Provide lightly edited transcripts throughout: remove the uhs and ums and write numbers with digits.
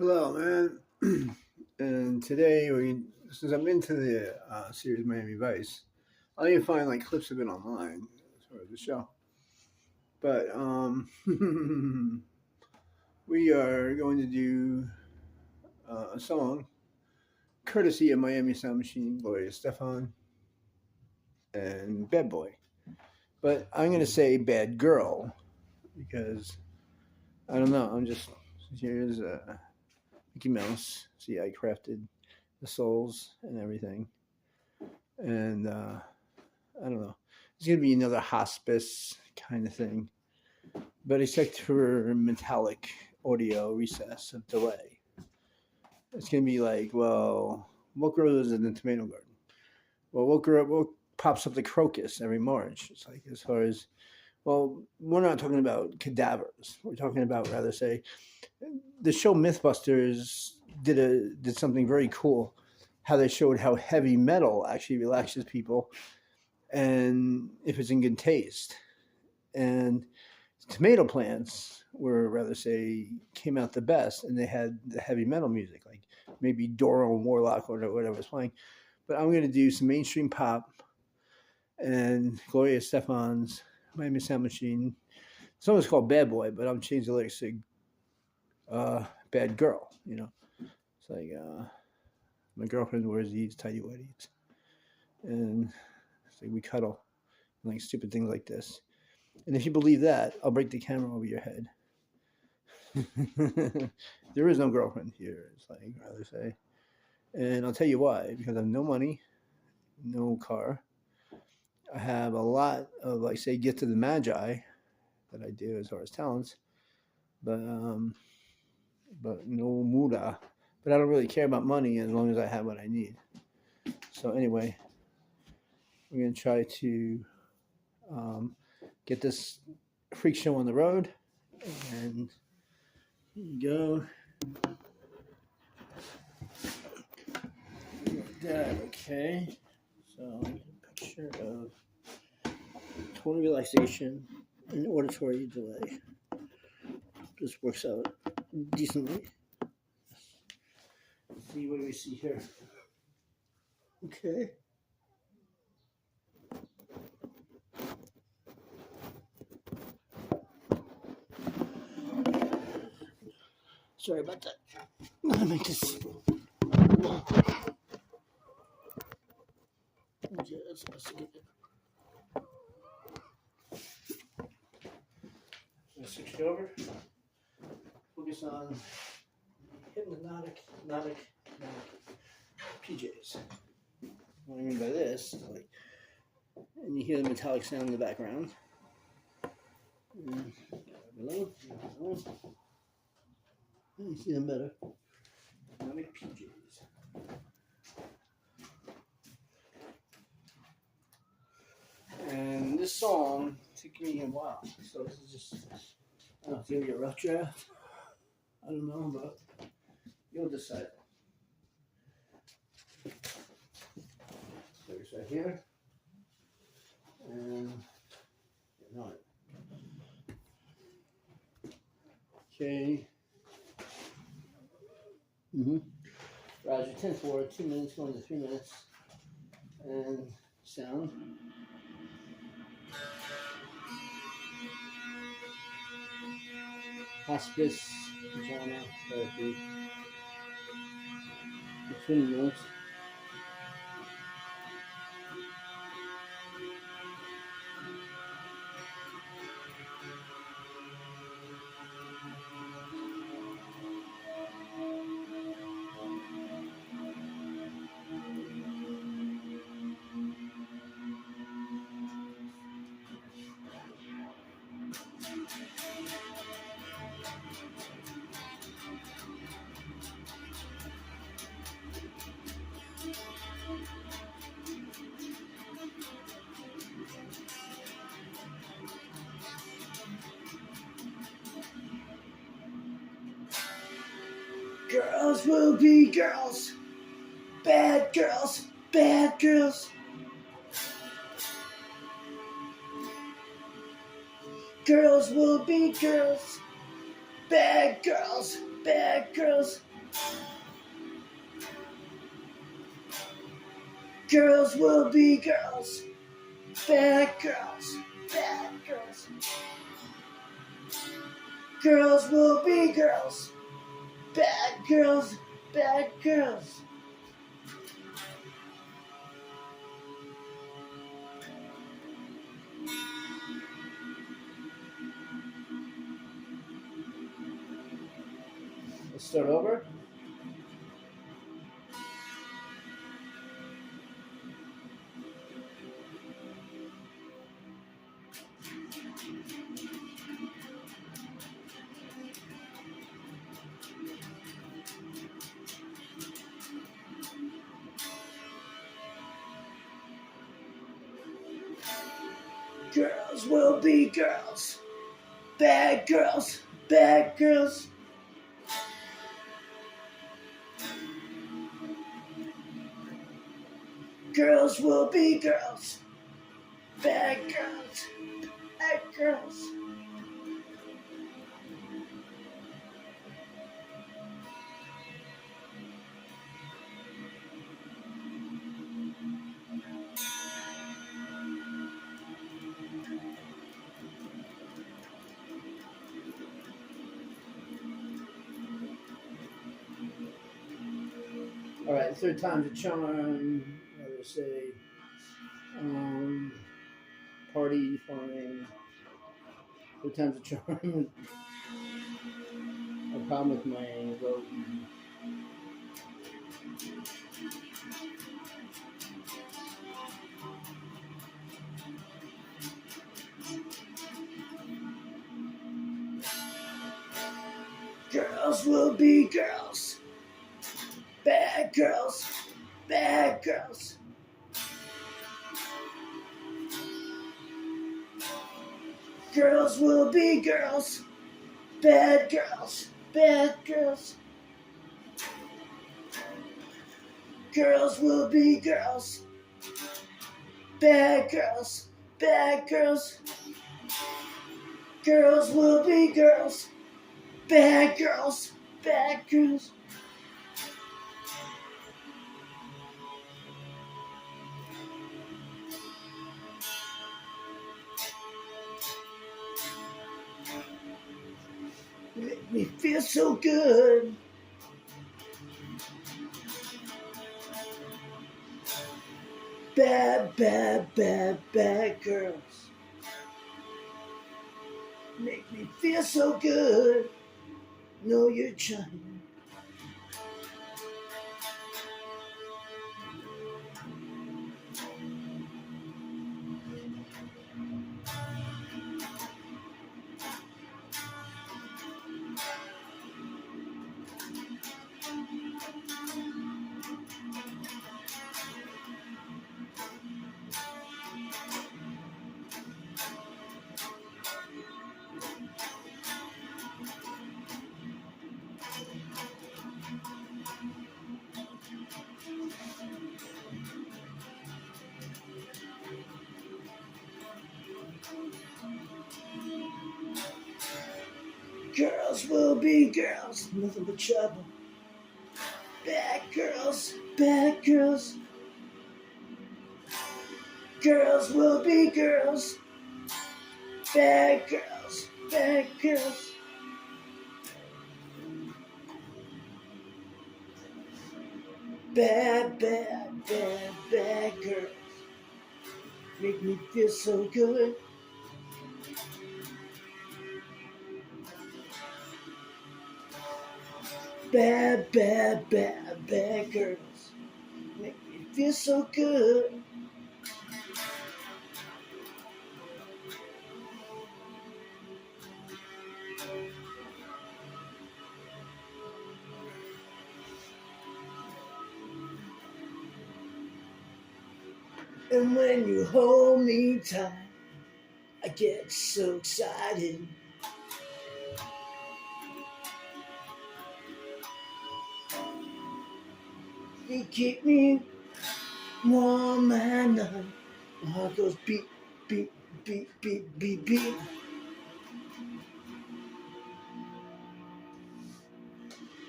Hello, man. And today, since I'm into the series Miami Vice, I even find like clips of it online as far as the show. But we are going to do a song courtesy of Miami Sound Machine, Gloria Stefan, and Bad Boy. But I'm going to say Bad Girl because I don't know. Here's Mickey Mouse. See, I crafted the souls and everything. And I don't know. It's gonna be another hospice kind of thing, but except for metallic audio recess of delay. It's gonna be like, well, what grows in the tomato garden? Well, what pops up the crocus every March? It's like as far as well, we're not talking about cadavers. We're talking about rather say the show MythBusters did something very cool. How they showed how heavy metal actually relaxes people and if it's in good taste. And tomato plants were rather say came out the best, and they had the heavy metal music, like maybe Doro and Warlock or whatever was playing. But I'm going to do some mainstream pop and Gloria Stefan's Miami Sound Machine. The song is called Bad Boy, but I'm changing the lyrics to Bad Girl. It's like my girlfriend wears these tidy whities, and it's like we cuddle, and like stupid things like this. And if you believe that, I'll break the camera over your head. There is no girlfriend here, it's like rather say. And I'll tell you why. Because I have no money, no car. I have a lot of like say get to the magi that I do as far as talents, but no muda. But I don't really care about money as long as I have what I need. So anyway, we're gonna try to get this freak show on the road, and here you go. Like that, okay. So I get a picture of total relaxation and auditory delay. This works out decently. Let's see, what do we see here? Okay. Sorry about that. I'm gonna make this. Yeah, that's supposed to get it. So switch it over. Focus on hypnotic PJs. What I mean by this is like, and you hear the metallic sound in the background. And below. You see them better. Hypnotic PJs. And this song took me a while, so this is just, I don't know, it's gonna be a rough draft. I don't know, but you'll decide. So it's right here, and you know it. Okay. Roger, 10-4, 2 minutes going to 3 minutes, and sound. Hospice, pajama, therapy, between notes. Girls will be girls, bad girls, bad girls. Girls will be girls, bad girls, bad girls. Girls will be girls, bad girls, bad girls. Girls will be girls, bad girls, bad girls. Let's start over. Girls will be girls, bad girls, bad girls. Girls will be girls, bad girls, bad girls. All right, third time's a charm. Let's say, party, fine. Third time's a charm. A problem with my vote. Girls will be girls, bad girls, bad girls. Girls will be girls, bad girls, bad girls. Girls will be girls, bad girls, bad girls. Girls will be girls, bad girls, bad girls. Make me feel so good. Bad, bad, bad, bad girls. Make me feel so good. Know you're trying. Girls will be girls, nothing but trouble. Bad girls, bad girls. Girls will be girls, bad girls, bad girls. Bad, bad, bad, bad girls. Make me feel so good. Bad, bad, bad, bad girls. Make me feel so good. And when you hold me tight, I get so excited. You keep me warm at night. My heart goes beat, beat, beat, beat, beat, beat.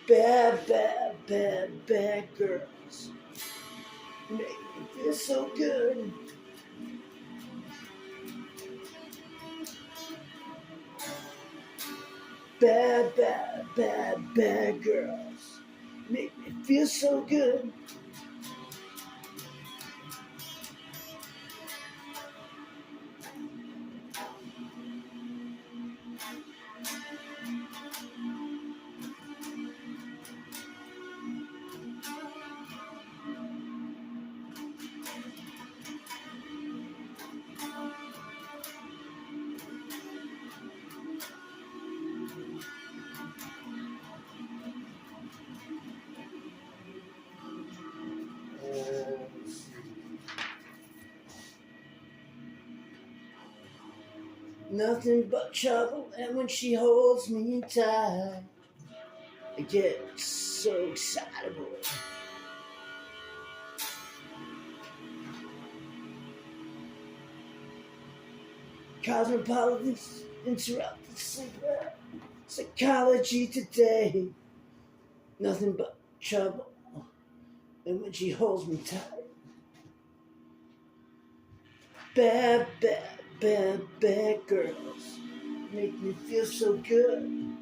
Bad, bad, bad, bad girls make me feel so good. Bad, bad, bad, bad girls make me feel so good. Nothing but trouble, and when she holds me tight, I get so excitable. Cosmopolitans interrupt the sleeper. Psychology today. Nothing but trouble, and when she holds me tight. Bad, bad, bad, bad girls make me feel so good.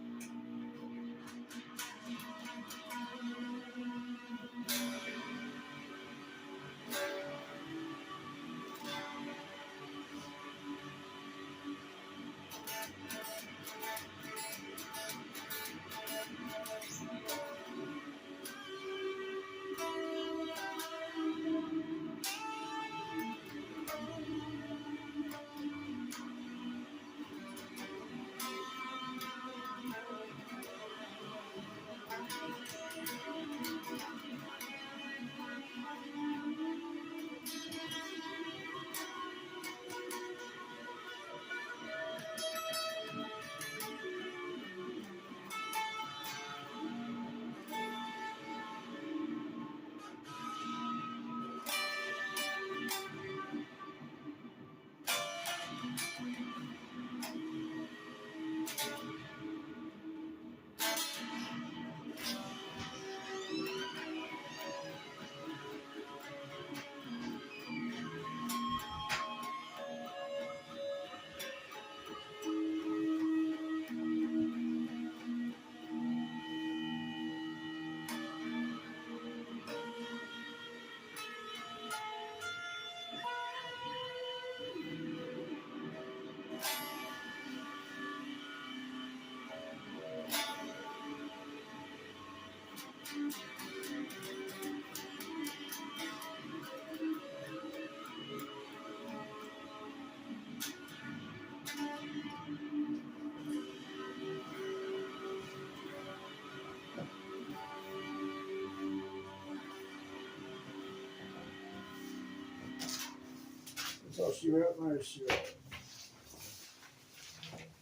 That's all she wrote.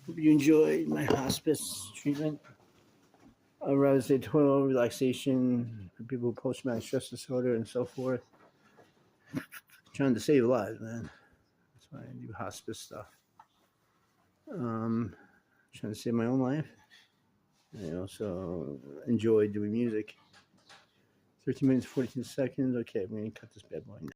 Hope you enjoyed my hospice treatment. I'd rather say total relaxation for people with post-traumatic stress disorder and so forth. Trying to save lives, man. That's why I do hospice stuff. Trying to save my own life. I also enjoy doing music. 13 minutes, 14 seconds. Okay, I'm going to cut this bad boy now.